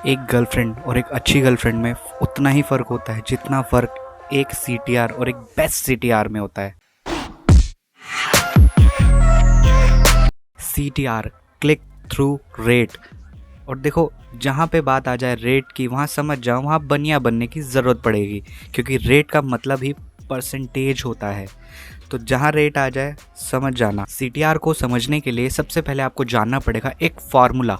एक गर्लफ्रेंड और एक अच्छी गर्लफ्रेंड में उतना ही फ़र्क होता है जितना फ़र्क एक सीटीआर और एक बेस्ट सीटीआर में होता है। CTR, click through rate. और देखो, जहाँ पे बात आ जाए रेट की, वहाँ समझ जाओ, वहाँ बनिया बनने की ज़रूरत पड़ेगी, क्योंकि रेट का मतलब ही परसेंटेज होता है। तो जहाँ रेट आ जाए समझ जाना। सीटीआर को समझने के लिए सबसे पहले आपको जानना पड़ेगा एक फार्मूला।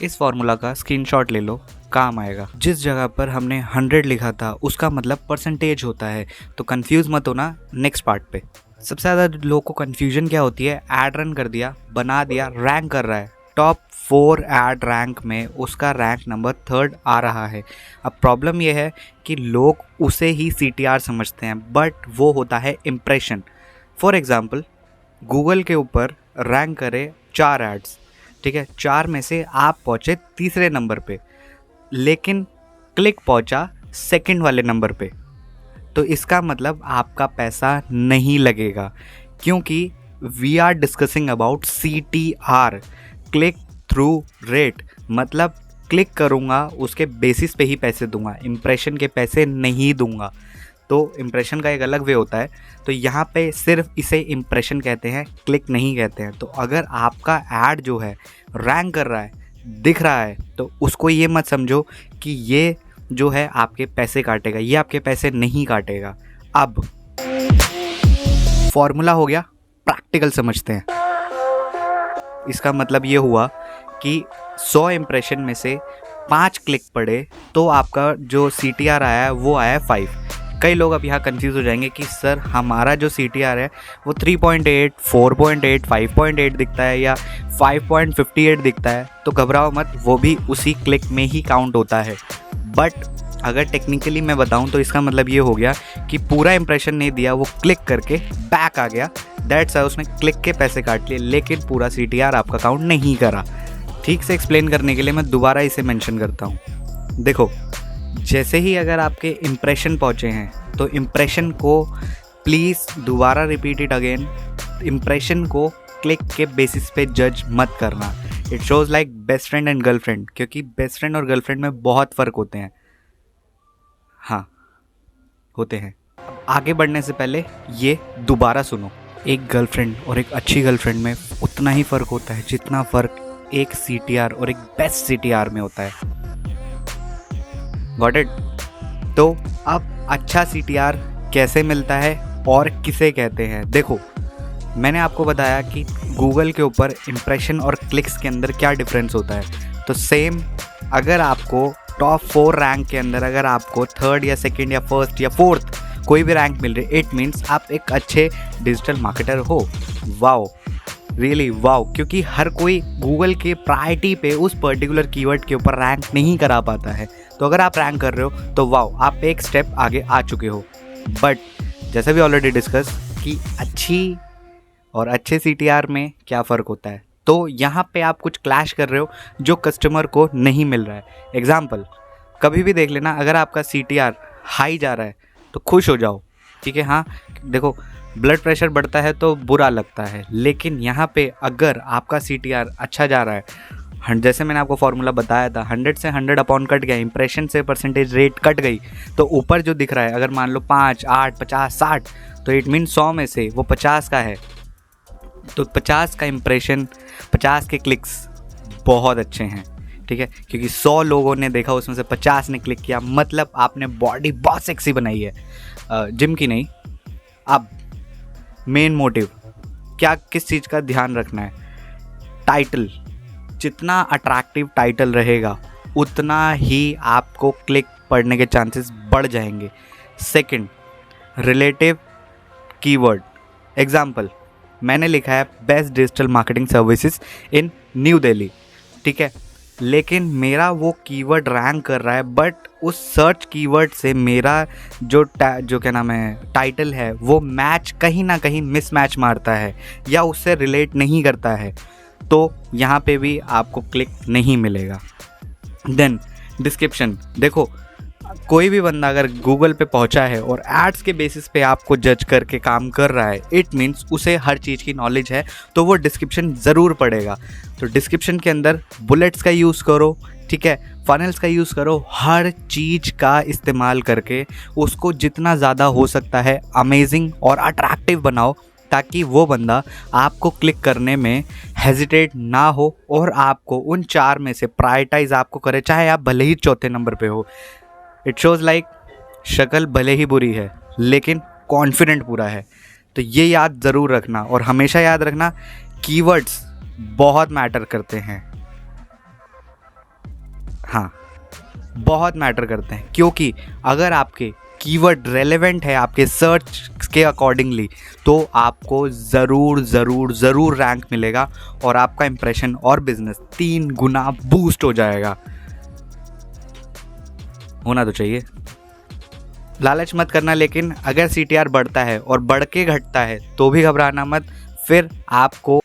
इस फार्मूला का स्क्रीनशॉट ले लो, काम आएगा। जिस जगह पर हमने 100 लिखा था उसका मतलब परसेंटेज होता है, तो कंफ्यूज मत होना नेक्स्ट पार्ट पे। सबसे ज़्यादा लोगों को कंफ्यूजन क्या होती है, ऐड रन कर दिया, बना दिया, रैंक कर रहा है, टॉप 4 ऐड रैंक में उसका रैंक नंबर 3rd आ रहा है। अब प्रॉब्लम यह है कि लोग उसे ही सीटीआर समझते हैं, बट वो होता है इम्प्रेशन। फॉर एग्ज़ाम्पल, गूगल के ऊपर रैंक करे 4 एड्स, ठीक है, 4 में से आप पहुँचे तीसरे नंबर पे, लेकिन क्लिक पहुँचा सेकंड वाले नंबर पे, तो इसका मतलब आपका पैसा नहीं लगेगा, क्योंकि we are discussing about CTR, click through rate. मतलब क्लिक करूँगा उसके बेसिस पे ही पैसे दूंगा, इम्प्रेशन के पैसे नहीं दूंगा। तो इम्प्रेशन का एक अलग वे होता है, तो यहाँ पे सिर्फ इसे इम्प्रेशन कहते हैं, क्लिक नहीं कहते हैं। तो अगर आपका ऐड जो है रैंक कर रहा है, दिख रहा है, तो उसको ये मत समझो कि ये जो है आपके पैसे काटेगा, ये आपके पैसे नहीं काटेगा। अब फॉर्मूला हो गया, प्रैक्टिकल समझते हैं। इसका मतलब ये हुआ कि 100 इम्प्रेशन में से 5 क्लिक पड़े तो आपका जो CTR आया है वो आया 5। कई लोग अब यहाँ कंफ्यूज हो जाएंगे कि सर हमारा जो CTR है वो 3.8, 4.8, 5.8 दिखता है या 5.58 दिखता है। तो घबराओ मत, वो भी उसी क्लिक में ही काउंट होता है। बट अगर टेक्निकली मैं बताऊं तो इसका मतलब ये हो गया कि पूरा इंप्रेशन नहीं दिया, वो क्लिक करके बैक आ गया, दैट्स उसने क्लिक के पैसे काट लिए, लेकिन पूरा CTR आपका काउंट नहीं करा। ठीक से एक्सप्लेन करने के लिए मैं दोबारा इसे मेंशन करता हूँ। देखो, जैसे ही अगर आपके इम्प्रेशन पहुँचे हैं तो इम्प्रेशन को प्लीज़ दोबारा रिपीट इट अगेन, इम्प्रेशन को क्लिक के बेसिस पे जज मत करना। It shows like best friend and girlfriend, क्योंकि बेस्ट फ्रेंड और गर्लफ्रेंड में बहुत फ़र्क होते हैं। हाँ, होते हैं। आगे बढ़ने से पहले ये दोबारा सुनो। एक गर्लफ्रेंड और एक अच्छी गर्लफ्रेंड में उतना ही फ़र्क होता है जितना फ़र्क एक CTR और एक बेस्ट CTR में होता है। Got it? तो अब अच्छा CTR कैसे मिलता है और किसे कहते हैं? देखो, मैंने आपको बताया कि गूगल के ऊपर इम्प्रेशन और क्लिक्स के अंदर क्या डिफरेंस होता है। तो सेम, अगर आपको टॉप 4 रैंक के अंदर अगर आपको 3rd या 2nd या 1st या 4th कोई भी रैंक मिल रही है, इट मीन्स आप एक अच्छे डिजिटल मार्केटर हो। वाओ, रियली वाओ, क्योंकि हर कोई गूगल के प्रायोरिटी पे उस पर्टिकुलर कीवर्ड के ऊपर रैंक नहीं करा पाता है। तो अगर आप रैंक कर रहे हो तो वाओ, आप एक स्टेप आगे आ चुके हो। बट जैसे भी ऑलरेडी डिस्कस कि अच्छी और अच्छे CTR में क्या फ़र्क होता है, तो यहाँ पे आप कुछ क्लैश कर रहे हो जो कस्टमर को नहीं मिल रहा है। एग्जाम्पल, कभी भी देख लेना, अगर आपका CTR हाई जा रहा है तो खुश हो जाओ, ठीक है। हाँ, देखो, ब्लड प्रेशर बढ़ता है तो बुरा लगता है, लेकिन यहाँ पे अगर आपका CTR अच्छा जा रहा है, जैसे मैंने आपको फॉर्मूला बताया था, 100 से 100 अपॉन कट गया, इंप्रेशन से परसेंटेज रेट कट गई, तो ऊपर जो दिख रहा है, अगर मान लो 5, 8, 50, 60, तो इट मीन 100 में से वो 50 का है, तो 50 का इम्प्रेशन, 50 के क्लिक्स बहुत अच्छे हैं, ठीक है, क्योंकि 100 लोगों ने देखा, उसमें से 50 ने क्लिक किया, मतलब आपने बॉडी बहुत सेक्सी बनाई है, जिम की नहीं। अब मेन मोटिव क्या, किस चीज़ का ध्यान रखना है? टाइटल, जितना अट्रैक्टिव टाइटल रहेगा उतना ही आपको क्लिक पड़ने के चांसेस बढ़ जाएंगे। Second, relative keyword. एग्जाम्पल, मैंने लिखा है best digital marketing services in new Delhi, ठीक है, लेकिन मेरा वो कीवर्ड रैंक कर रहा है, बट उस सर्च कीवर्ड से मेरा जो क्या नाम है टाइटल है, वो मैच कहीं ना कहीं मिसमैच मारता है या उससे रिलेट नहीं करता है, तो यहाँ पे भी आपको क्लिक नहीं मिलेगा। देन डिस्क्रिप्शन, देखो, कोई भी बंदा अगर गूगल पे पहुंचा है और एड्स के बेसिस पे आपको जज करके काम कर रहा है, इट मीन्स उसे हर चीज़ की नॉलेज है, तो वो डिस्क्रिप्शन ज़रूर पढ़ेगा। तो डिस्क्रिप्शन के अंदर बुलेट्स का यूज़ करो, ठीक है, फनल्स का यूज़ करो, हर चीज़ का इस्तेमाल करके उसको जितना ज़्यादा हो सकता है अमेजिंग और अट्रैक्टिव बनाओ, ताकि वो बंदा आपको क्लिक करने में हेजिटेट ना हो और आपको उन 4 में से प्रायोरिटाइज आपको करे, चाहे आप भले ही चौथे नंबर पे हो। इट शोज़ लाइक शक्ल भले ही बुरी है लेकिन कॉन्फिडेंट पूरा है। तो ये याद ज़रूर रखना, और हमेशा याद रखना कीवर्ड्स बहुत मैटर करते हैं। हाँ, बहुत मैटर करते हैं, क्योंकि अगर आपके कीवर्ड रेलेवेंट है आपके सर्च के अकॉर्डिंगली, तो आपको ज़रूर ज़रूर ज़रूर रैंक मिलेगा और आपका इंप्रेशन और बिजनेस 3 गुना बूस्ट हो जाएगा। होना तो चाहिए। लालच मत करना, लेकिन अगर CTR बढ़ता है और बढ़ के घटता है तो भी घबराना मत। फिर आपको